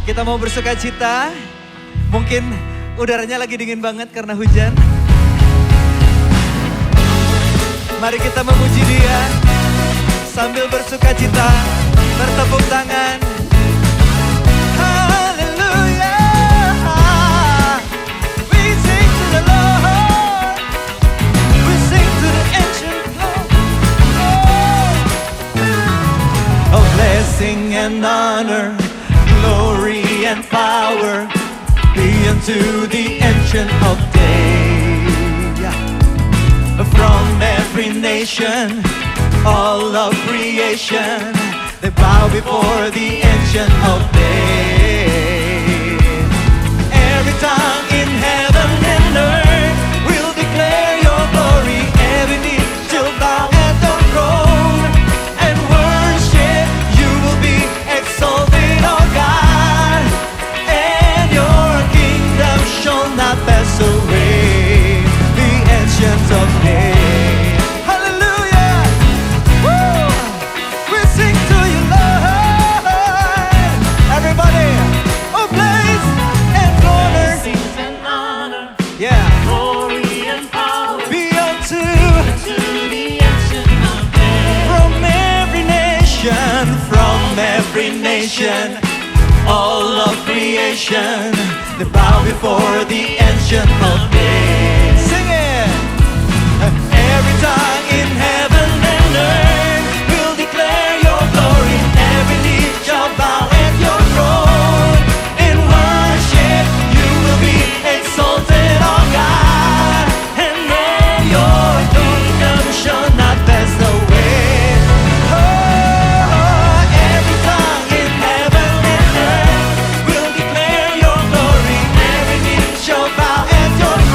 Kita mau bersuka cita. Mungkin udaranya lagi dingin banget karena hujan. Mari kita memuji Dia sambil bersuka cita, bertepuk tangan. Haleluya. We sing to the Lord. We sing to the ancient Lord. Oh, blessing and honor, glory and power be unto the Ancient of Days. From every nation, all of creation, they bow before the Ancient of Days. Every tongue in heaven and earth will declare your glory. Every knee shall bow at the throne and worship. You will be exalted, oh God, and your kingdom shall not pass away. The Ancient of Days. Hallelujah. Woo! We sing to you, Lord. Everybody, oh, praise and honor. Blessings and honor, Yeah. glory and power Be unto to the Ancient of Days. from every nation, all of creation, they bow before the Ancient of Days. Sing it! Every tongue in heaven and earth will declare your glory. Every knee shall bow at your throne. In worship you will be exalted, oh God, and then your kingdom shall not pass away. Oh, every tongue in heaven and earth will declare your glory. Every knee shall bow at your throne.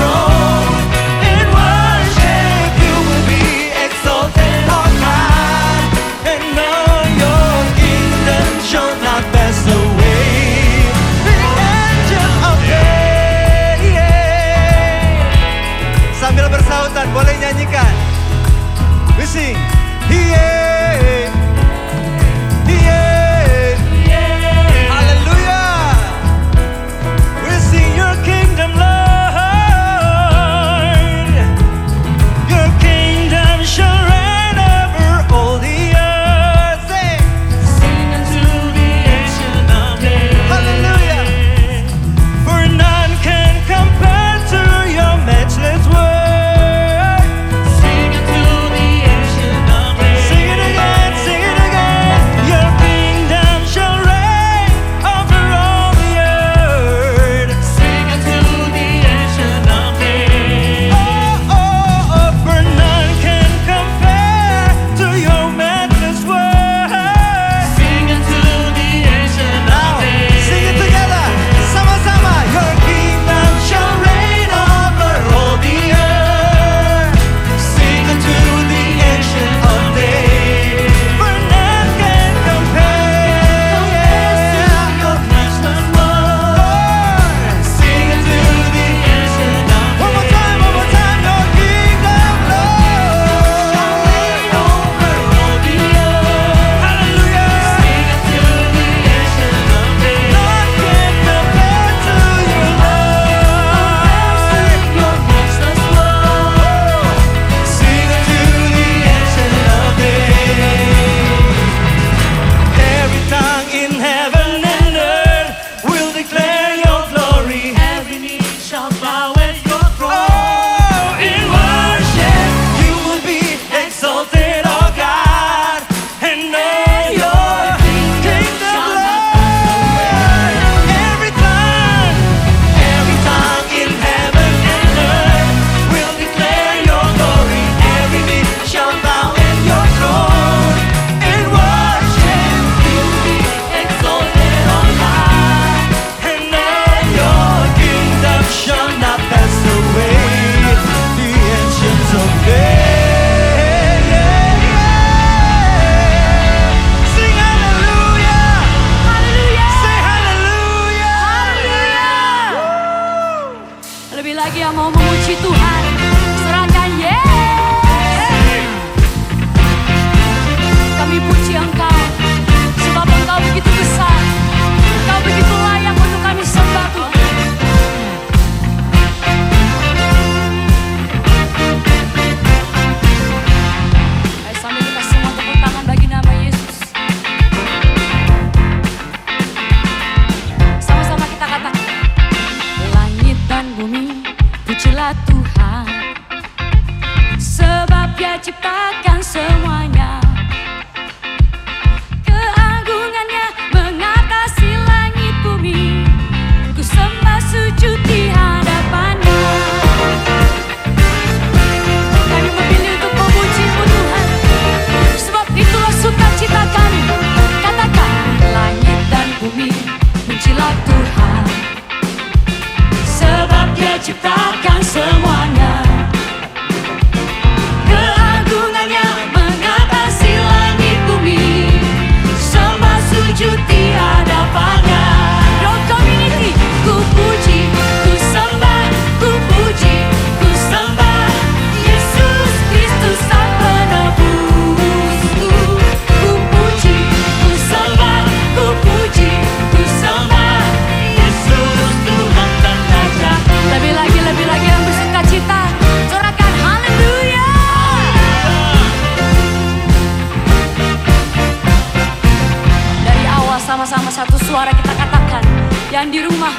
sama-sama satu suara kita katakan. Yang di rumah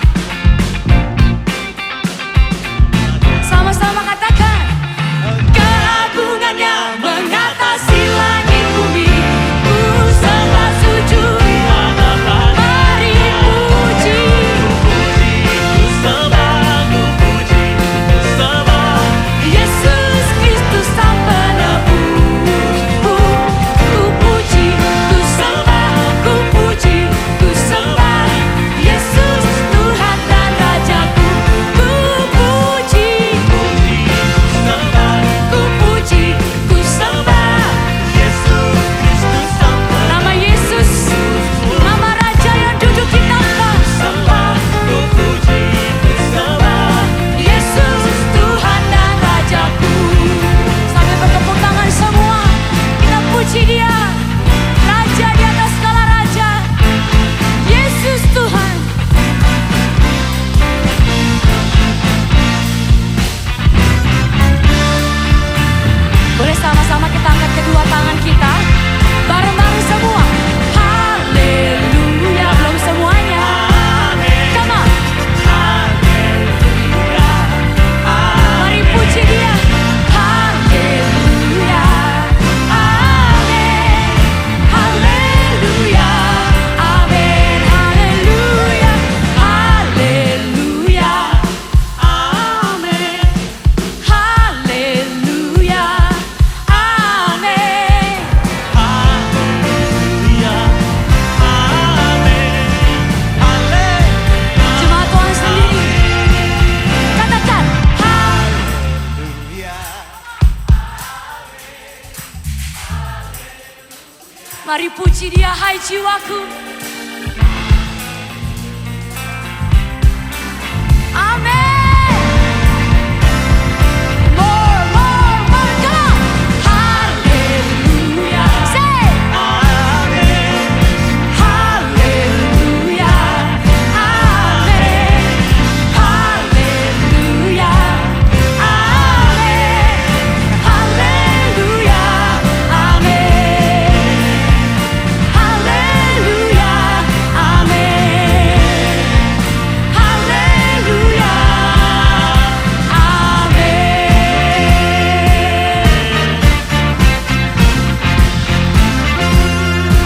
sama-sama katakan. Keagungannya mengatasi langit bumi, ku sembah sujud. Mari puji, Yesus Kristus Sang Penebus. Ku puji, ku sembah, ku puji, ku sembah Yesus Tuhan dan Rajaku. Ku puji, ku puji, ku sembah nama Yesus, nama Raja yang duduk di tahta. Yesus Tuhan dan Rajaku. Sambil bertepuk tangan semua, kita puji Dia, Raja di atas segala raja, Yesus Tuhan. Boleh sama-sama kita angkat kedua tangan kita, bareng-bareng semua. Haleluya, belum semuanya. Come on. Mari puji Dia. Haleluya, amin. Haleluya, amin. Haleluya, haleluya, amin. Haleluya, amin. Jemaat Tuhan sendiri, katakan. Mari puji Dia, hai jiwaku. Amin. More, more, more, come on. Haleluya. Say. Haleluya. Amin. Haleluya. Amin. Haleluya. Amin. Haleluya. Amin. Haleluya. Amin.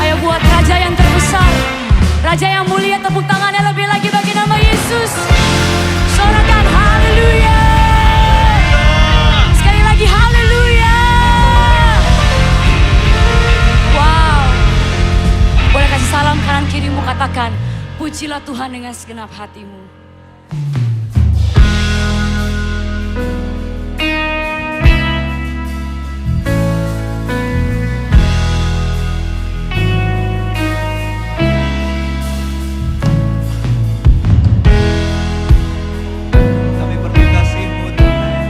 Ayo buat Raja yang terbesar, Raja yang mulia, tepuk tangannya lebih lagi bagi nama Yesus. Sorakan haleluya. Sekali lagi haleluya. Wow. Boleh kasih salam kanan kirimu, katakan, pujilah Tuhan dengan segenap hatimu. Kami perlu kasih-Mu Tuhan,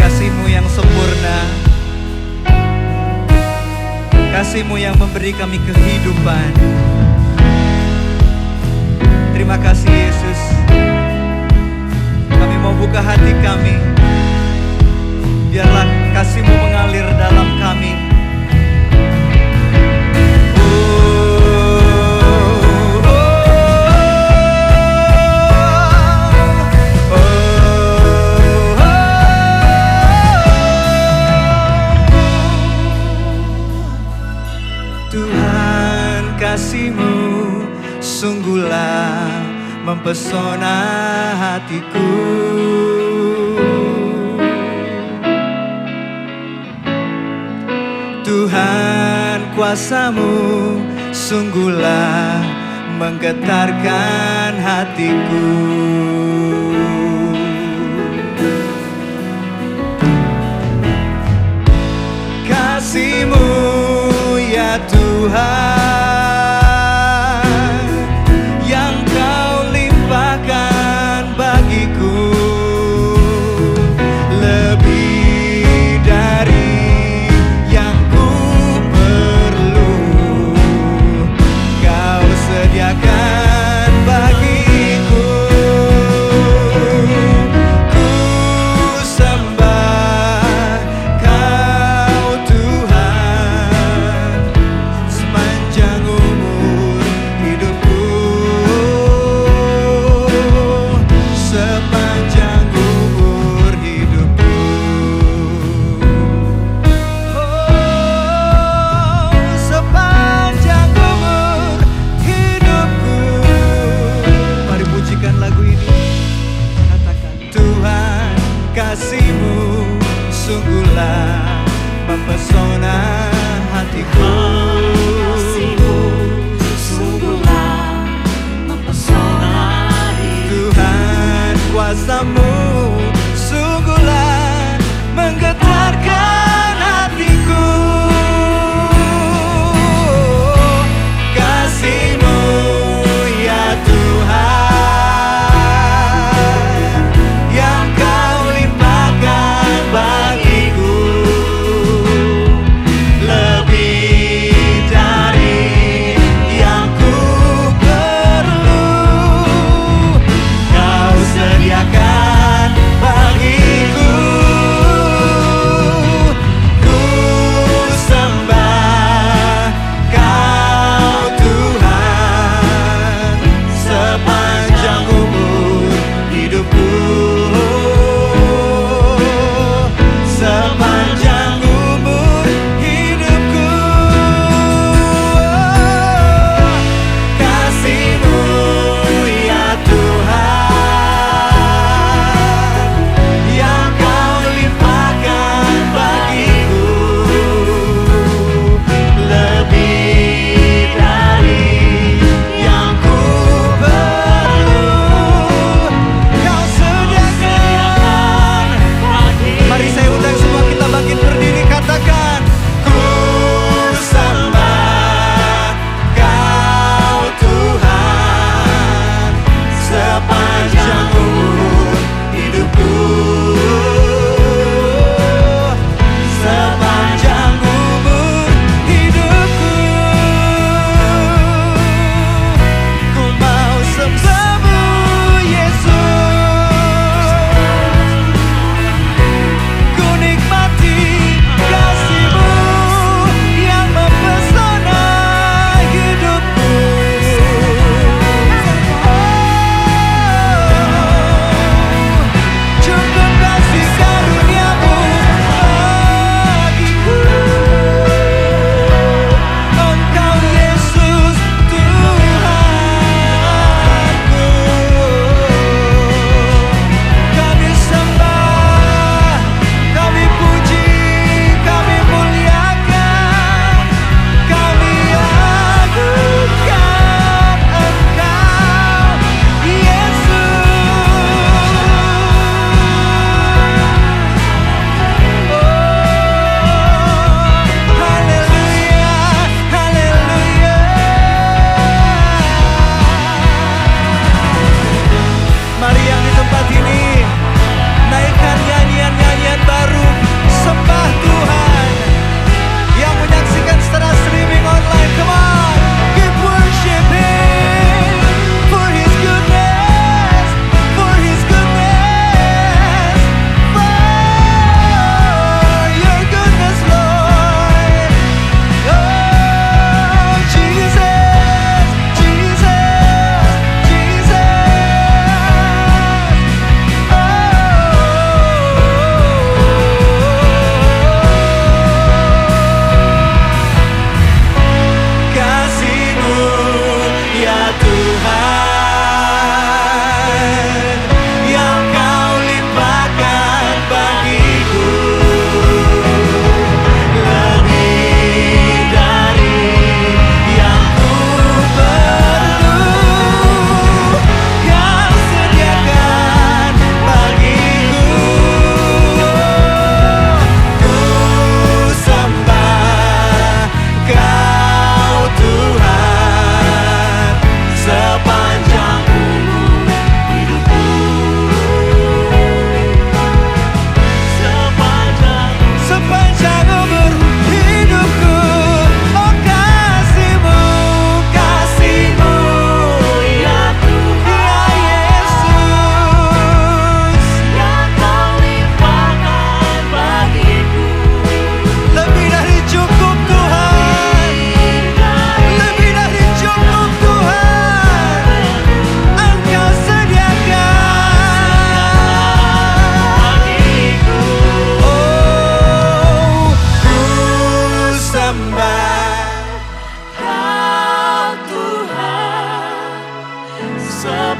kasih-Mu yang sempurna, kasih-Mu yang memberi kami kehidupan. Terima kasih Yesus. Kami mau buka hati kami, biarlah kasih-Mu mengalir dalam kami. Tuhan, kasih-Mu sungguhlah mempesona hatiku. Tuhan, kuasa-Mu sungguhlah menggetarkan hatiku. Kasih-Mu ya Tuhan, yang Kau limpahkan bagiku, lebih dari yang ku perlu, Kau sediakan bagiku. Ku sembah Kau Tuhan, sepanjang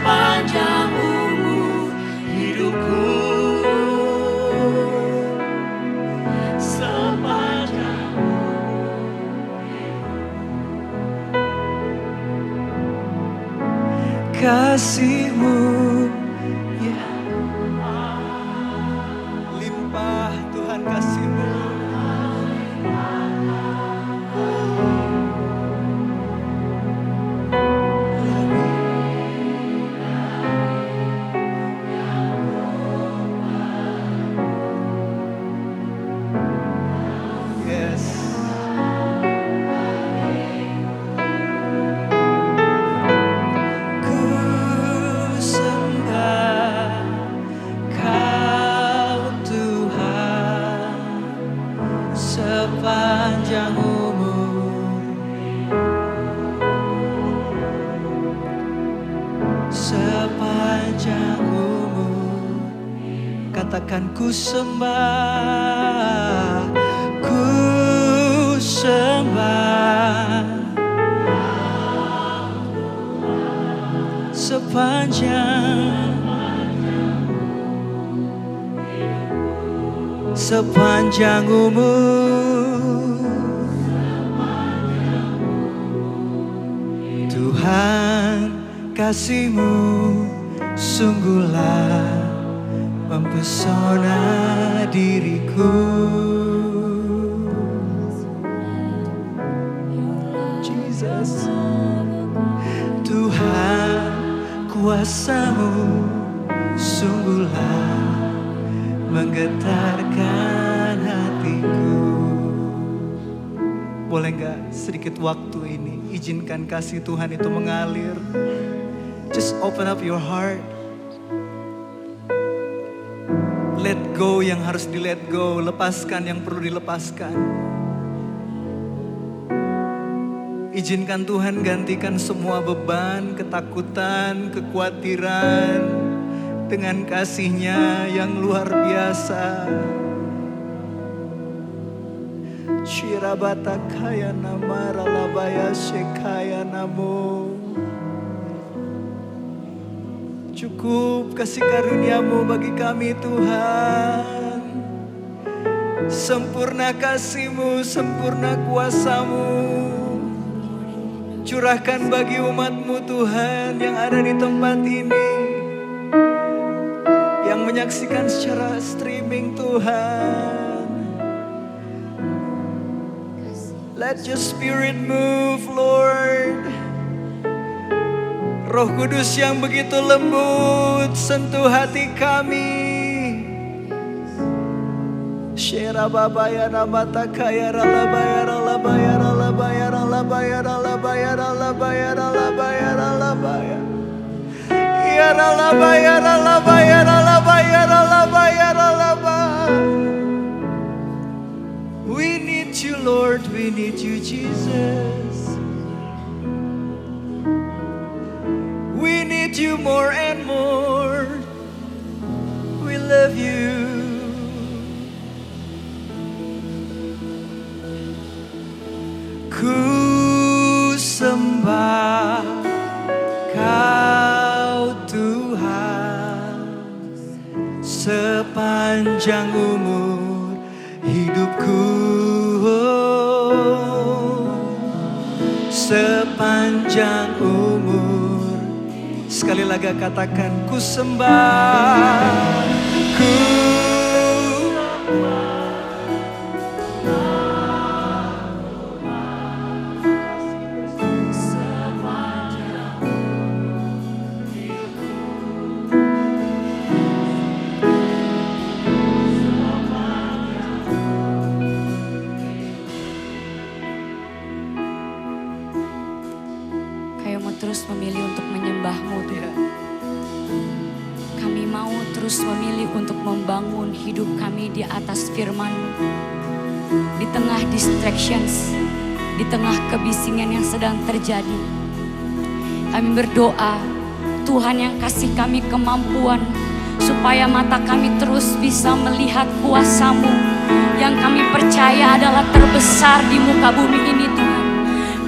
sepanjang umur hidupku. Sepanjang kasih-Mu, ya. Limpah Tuhan kasih-Mu. Yes. Ku sembah Kau Tuhan sepanjang umur, sepanjang umur. Katakan ku sembah, ku sembah sepanjang umur. Tuhan, kasih-Mu sungguhlah mempesona diriku. Jesus, Tuhan, kuasa-Mu sungguhlah menggetarkan hatiku. Boleh gak sedikit waktu ini izinkan kasih Tuhan itu mengalir. Just open up your heart. Let go yang harus di let go, lepaskan yang perlu dilepaskan. Izinkan Tuhan gantikan semua beban, ketakutan, kekhawatiran dengan kasih-Nya yang luar biasa. Shirabata kaya namara labaya shekaya namo. Cukup kasih karunia-Mu bagi kami Tuhan. Sempurna kasih-Mu, sempurna kuasa-Mu. Curahkan bagi umat-Mu Tuhan yang ada di tempat ini, yang menyaksikan secara streaming Tuhan. Let your spirit move, Lord. Roh Kudus yang begitu lembut sentuh hati kami. Shera babaya namata kaya rala bayara la bayara la bayara la bayara la bayara la bayara la bayara la bayara. Ya la bayara la bayara la bayara la bayara la bayara. We need you, Lord, we need you, Jesus. We need you more and more. We love you. Ku sembah Kau Tuhan sepanjang umur hidupku. Sepanjang umur. Sekali lagi katakan ku sembah, ku terus memilih untuk menyembah-Mu Tuhan. Kami mau terus memilih untuk membangun hidup kami di atas firman-Mu. Di tengah distractions, di tengah kebisingan yang sedang terjadi. Kami berdoa, Tuhan yang kasih kami kemampuan supaya mata kami terus bisa melihat kuasa-Mu yang kami percaya adalah terbesar di muka bumi ini Tuhan.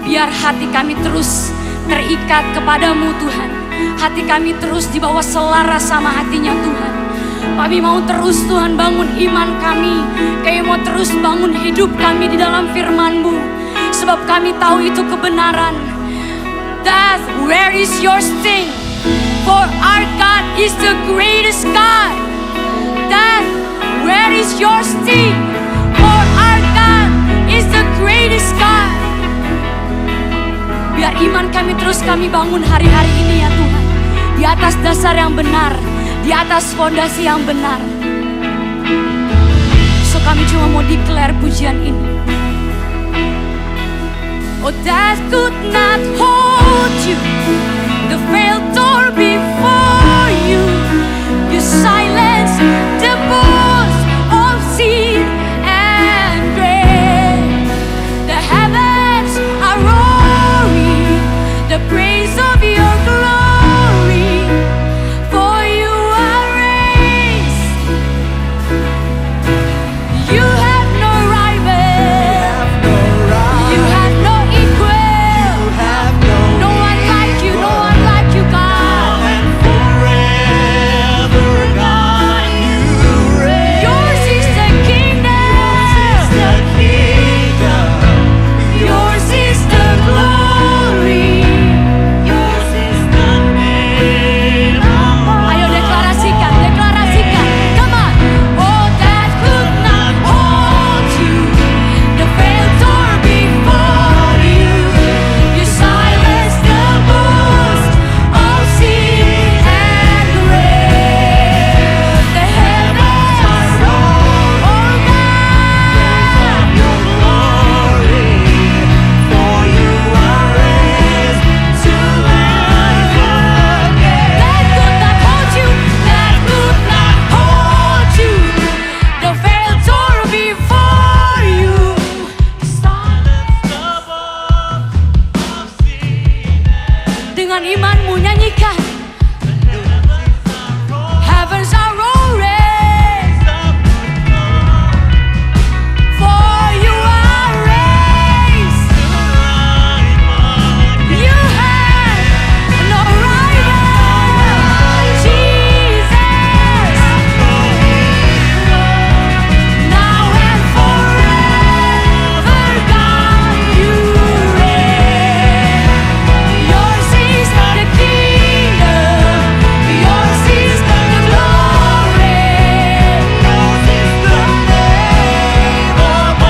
Biar hati kami terus terikat kepadamu Tuhan. hati kami terus dibawa selaras sama hatinya Tuhan. Kami mau terus Tuhan bangun iman kami. Kami mau terus bangun hidup kami di dalam firman-Mu. Sebab kami tahu itu kebenaran. That where is your sting? For our God is the greatest God. That where is your sting? For our God is the greatest God. Biar iman kami terus kami bangun hari-hari ini ya Tuhan. Di atas dasar yang benar, di atas fondasi yang benar. So kami cuma mau declare pujian ini. Oh, that could not hold you, the veiled door before you. You silence the voice of sin and grave. The heavens are roaring the praise of your glory. For you are raised. You have no rival. You have no equal. No one like you. No one like you, God. And forever, God, you reign. Yours is the kingdom. The kingdom, Yours is the glory. yours is the name of Ayo deklarasikan, deklarasikan. Come on. Oh, that could not hold you. The veiled door before you. You silence the voice of sin and grave. The heavens are roaring. Oh, God. your glory. For you are raised to life again. That could not hold you. That could not hold you. The veiled door before you. Dengan imanmu nyanyikan. Heavens are roaring. For you are raised. You have no rival. Jesus. Now and forever, God, you reign. Yours is the kingdom. Yours is the glory. Yours is the name above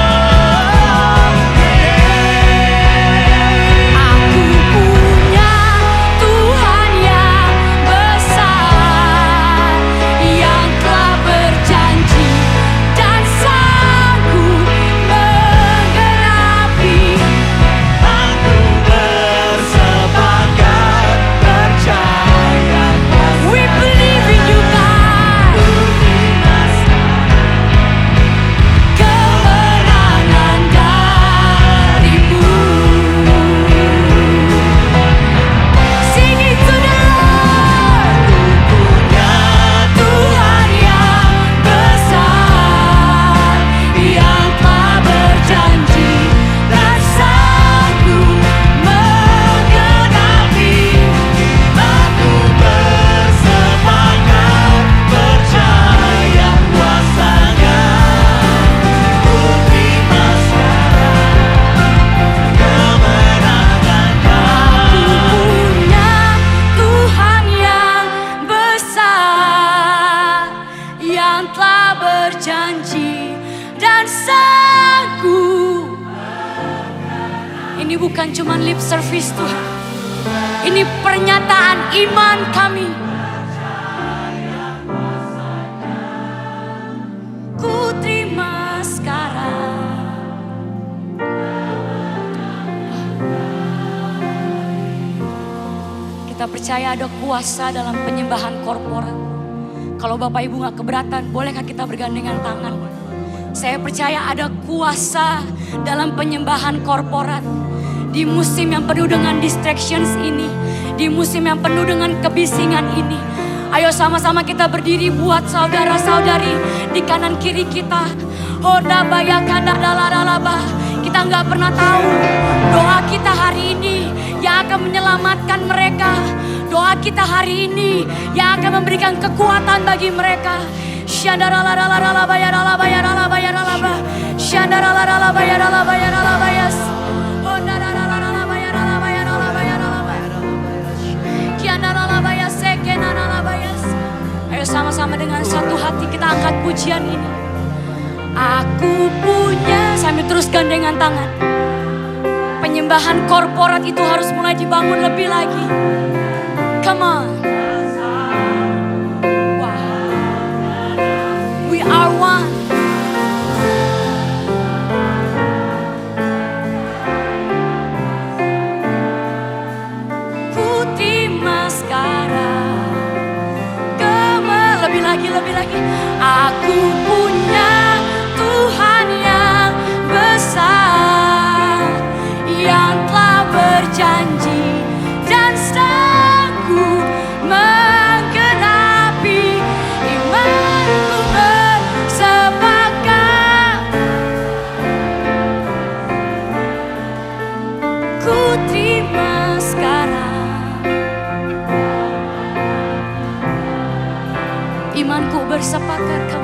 Aku punya Tuhan yang besar, yang telah berjanji dan sanggup menggenapi. Aku bersepakat percaya We believe in you, God. Kemenangan darimu. Sing it to the Lord. punya Tuhan yang besar, yang telah berjanji dan sanggup menggenapi. Aku bersepakat percaya kuasanya untuk terima sekarang kemenangan Aku punya Tuhan yang besar, yang telah berjanji dan sanggup. Ini bukan cuma lip service Tuhan. Ini pernyataan iman kami. Ku terima sekarang. Kita percaya ada kuasa dalam penyembahan korporat. Kalau Bapak Ibu gak keberatan, bolehkah kita bergandengan tangan? Saya percaya ada kuasa dalam penyembahan korporat. Di musim yang penuh dengan distractions ini, di musim yang penuh dengan kebisingan ini, ayo sama-sama kita berdiri buat saudara-saudari di kanan kiri kita. Hoda bayakan dalalaba. Kita nggak pernah tahu doa kita hari ini yang akan menyelamatkan mereka. Doa kita hari ini yang akan memberikan kekuatan bagi mereka. Ayo sama-sama dengan satu hati kita angkat pujian ini. Aku punya, sambil terus gandengan tangan. Penyembahan korporat itu harus mulai dibangun lebih lagi. Come on. Wow. We are one. Ku terima sekarang. Lebih lagi. Aku punya Tuhan yang besar, yang telah berjanji dan sanggup menggenapi. Imanku bersepakat, ku terima sekarang. Imanku bersepakat.